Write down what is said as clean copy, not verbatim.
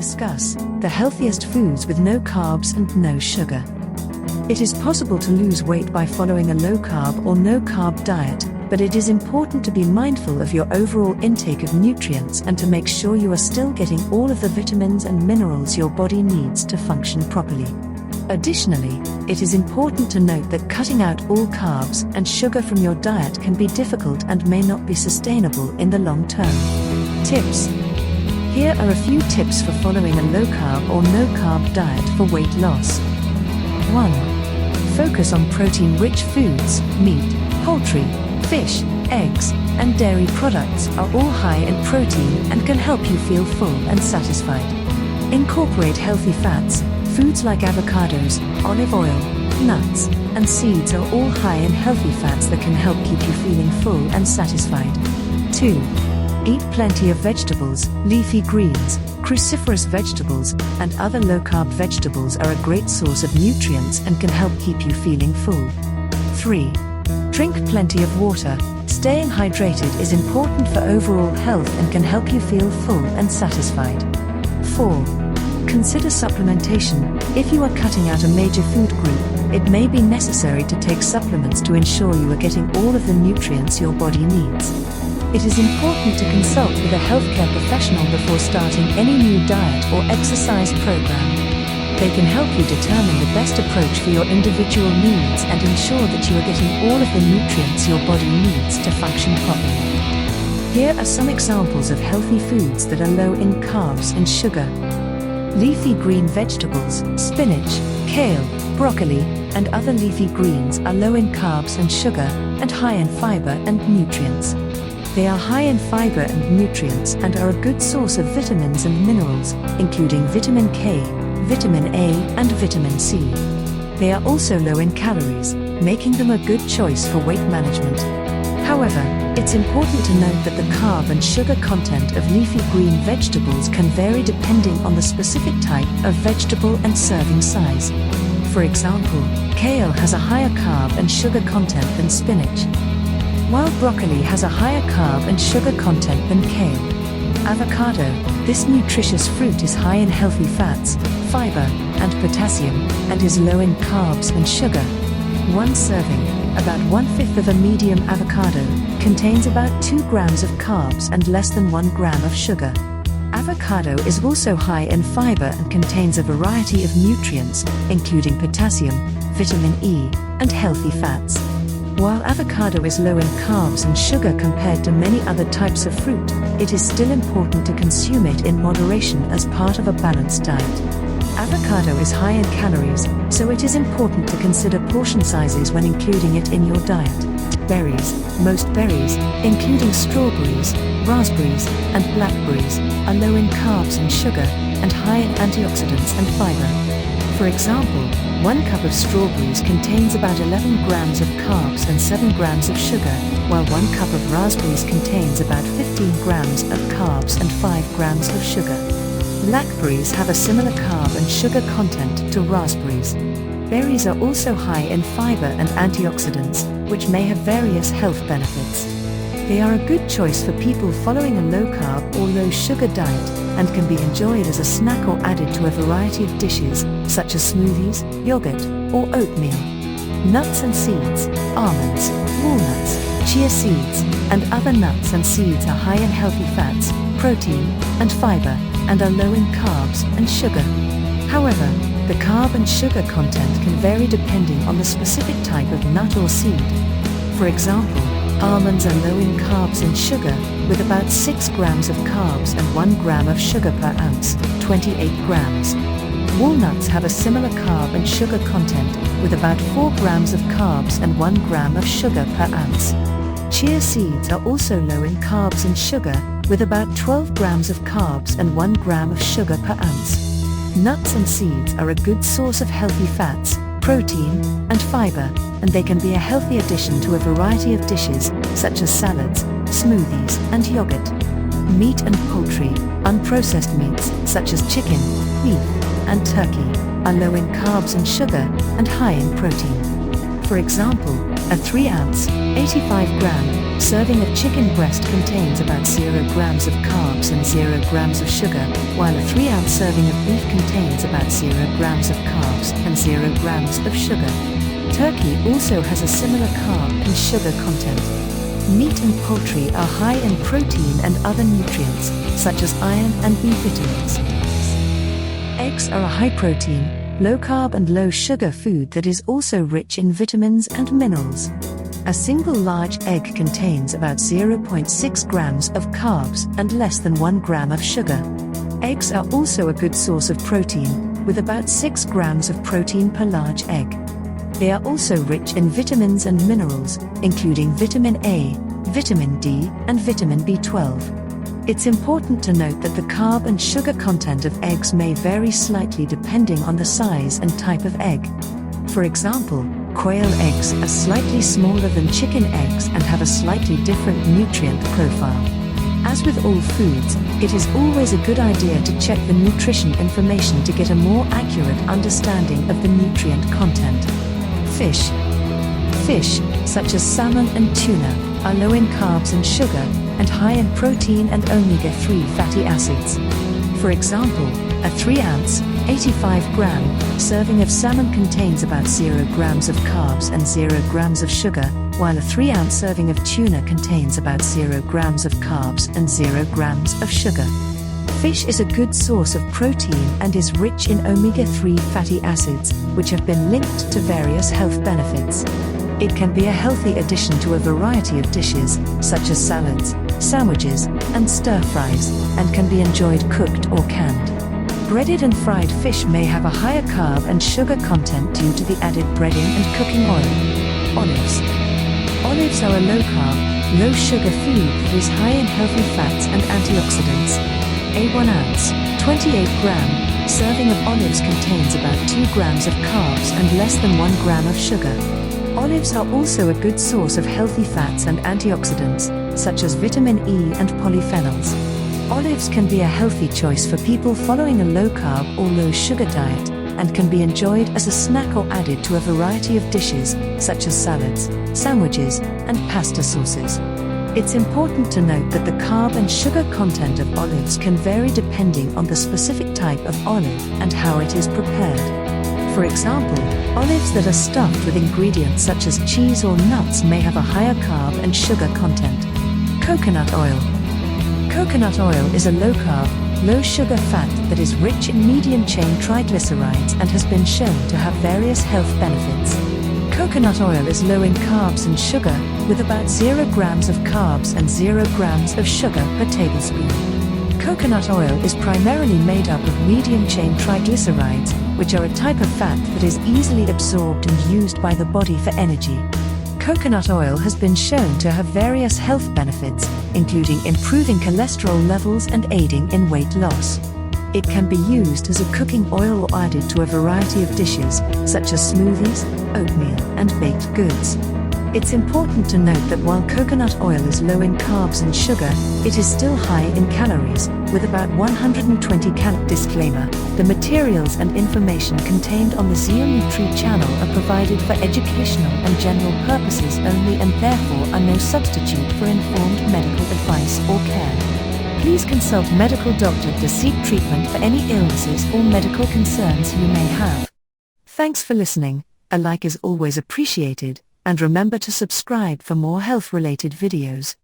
discuss the healthiest foods with no carbs and no sugar. It is possible to lose weight by following a low-carb or no-carb diet, but it is important to be mindful of your overall intake of nutrients and to make sure you are still getting all of the vitamins and minerals your body needs to function properly. Additionally, it is important to note that cutting out all carbs and sugar from your diet can be difficult and may not be sustainable in the long term. Tips. Here are a few tips for following a low-carb or no-carb diet for weight loss. 1. Focus on protein-rich foods. Meat, poultry, fish, eggs, and dairy products are all high in protein and can help you feel full and satisfied. Incorporate healthy fats. Foods like avocados, olive oil, nuts, and seeds are all high in healthy fats that can help keep you feeling full and satisfied. 2. Eat plenty of vegetables. Leafy greens, cruciferous vegetables, and other low-carb vegetables are a great source of nutrients and can help keep you feeling full. 3. Drink plenty of water. Staying hydrated is important for overall health and can help you feel full and satisfied. 4. Consider supplementation. If you are cutting out a major food group, it may be necessary to take supplements to ensure you are getting all of the nutrients your body needs. It is important to consult with a healthcare professional before starting any new diet or exercise program. They can help you determine the best approach for your individual needs and ensure that you are getting all of the nutrients your body needs to function properly. Here are some examples of healthy foods that are low in carbs and sugar. Leafy green vegetables, spinach, kale, broccoli, and other leafy greens are low in carbs and sugar, and high in fiber and nutrients. They are high in fiber and nutrients and are a good source of vitamins and minerals, including vitamin K, vitamin A, and vitamin C. They are also low in calories, making them a good choice for weight management. However, it's important to note that the carb and sugar content of leafy green vegetables can vary depending on the specific type of vegetable and serving size. For example, kale has a higher carb and sugar content than spinach, while broccoli has a higher carb and sugar content than kale. Avocado, this nutritious fruit is high in healthy fats, fiber, and potassium, and is low in carbs and sugar. One serving, about 1/5 of a medium avocado, contains about 2 grams of carbs and less than 1 gram of sugar. Avocado is also high in fiber and contains a variety of nutrients, including potassium, vitamin E, and healthy fats. While avocado is low in carbs and sugar compared to many other types of fruit, it is still important to consume it in moderation as part of a balanced diet. Avocado is high in calories, so it is important to consider portion sizes when including it in your diet. Berries, most berries, including strawberries, raspberries, and blackberries, are low in carbs and sugar, and high in antioxidants and fiber. For example, 1 cup of strawberries contains about 11 grams of carbs and 7 grams of sugar, while 1 cup of raspberries contains about 15 grams of carbs and 5 grams of sugar. Blackberries have a similar carb and sugar content to raspberries. Berries are also high in fiber and antioxidants, which may have various health benefits. They are a good choice for people following a low-carb or low-sugar diet, and can be enjoyed as a snack or added to a variety of dishes, such as smoothies, yogurt, or oatmeal. Nuts and seeds, almonds, walnuts, chia seeds, and other nuts and seeds are high in healthy fats, protein, and fiber, and are low in carbs and sugar. However, the carb and sugar content can vary depending on the specific type of nut or seed. For example, almonds are low in carbs and sugar, with about 6 grams of carbs and 1 gram of sugar per ounce, 28 grams. Walnuts have a similar carb and sugar content, with about 4 grams of carbs and 1 gram of sugar per ounce. Chia seeds are also low in carbs and sugar, with about 12 grams of carbs and 1 gram of sugar per ounce. Nuts and seeds are a good source of healthy fats, protein, and fiber, and they can be a healthy addition to a variety of dishes, such as salads, smoothies, and yogurt. Meat and poultry, unprocessed meats, such as chicken, beef, and turkey, are low in carbs and sugar, and high in protein. For example, A 3-ounce, 85-gram serving of chicken breast contains about 0 grams of carbs and 0 grams of sugar, while a 3-ounce serving of beef contains about 0 grams of carbs and 0 grams of sugar. Turkey also has a similar carb and sugar content. Meat and poultry are high in protein and other nutrients, such as iron and B vitamins. Eggs are a high-protein, low-carb and low-sugar food that is also rich in vitamins and minerals. A single large egg contains about 0.6 grams of carbs and less than 1 gram of sugar. Eggs are also a good source of protein, with about 6 grams of protein per large egg. They are also rich in vitamins and minerals, including vitamin A, vitamin D, and vitamin B12. It's important to note that the carb and sugar content of eggs may vary slightly depending on the size and type of egg. For example, quail eggs are slightly smaller than chicken eggs and have a slightly different nutrient profile. As with all foods, it is always a good idea to check the nutrition information to get a more accurate understanding of the nutrient content. Fish, such as salmon and tuna, are low in carbs and sugar, and high in protein and omega-3 fatty acids. For example, a 3-ounce, 85-gram serving of salmon contains about 0 grams of carbs and 0 grams of sugar, while a 3-ounce serving of tuna contains about 0 grams of carbs and 0 grams of sugar. Fish is a good source of protein and is rich in omega-3 fatty acids, which have been linked to various health benefits. It can be a healthy addition to a variety of dishes, such as salads, sandwiches, and stir-fries, and can be enjoyed cooked or canned. Breaded and fried fish may have a higher carb and sugar content due to the added breading and cooking oil. Olives are a low-carb, low-sugar food that is high in healthy fats and antioxidants. A 1-ounce, 28-gram serving of olives contains about 2 grams of carbs and less than 1 gram of sugar. Olives are also a good source of healthy fats and antioxidants, such as vitamin E and polyphenols. Olives can be a healthy choice for people following a low-carb or low-sugar diet, and can be enjoyed as a snack or added to a variety of dishes, such as salads, sandwiches, and pasta sauces. It's important to note that the carb and sugar content of olives can vary depending on the specific type of olive and how it is prepared. For example, olives that are stuffed with ingredients such as cheese or nuts may have a higher carb and sugar content. Coconut oil. Coconut oil is a low-carb, low-sugar fat that is rich in medium-chain triglycerides and has been shown to have various health benefits. Coconut oil is low in carbs and sugar, with about 0 grams of carbs and 0 grams of sugar per tablespoon. Coconut oil is primarily made up of medium-chain triglycerides, which are a type of fat that is easily absorbed and used by the body for energy. Coconut oil has been shown to have various health benefits, including improving cholesterol levels and aiding in weight loss. It can be used as a cooking oil or added to a variety of dishes, such as smoothies, oatmeal, and baked goods. It's important to note that while coconut oil is low in carbs and sugar, it is still high in calories, with about 120 calories. Disclaimer: the materials and information contained on the Nutri channel are provided for educational and general purposes only and therefore are no substitute for informed medical advice or care. Please consult medical doctor to seek treatment for any illnesses or medical concerns you may have. Thanks for listening. A like is always appreciated, and remember to subscribe for more health-related videos.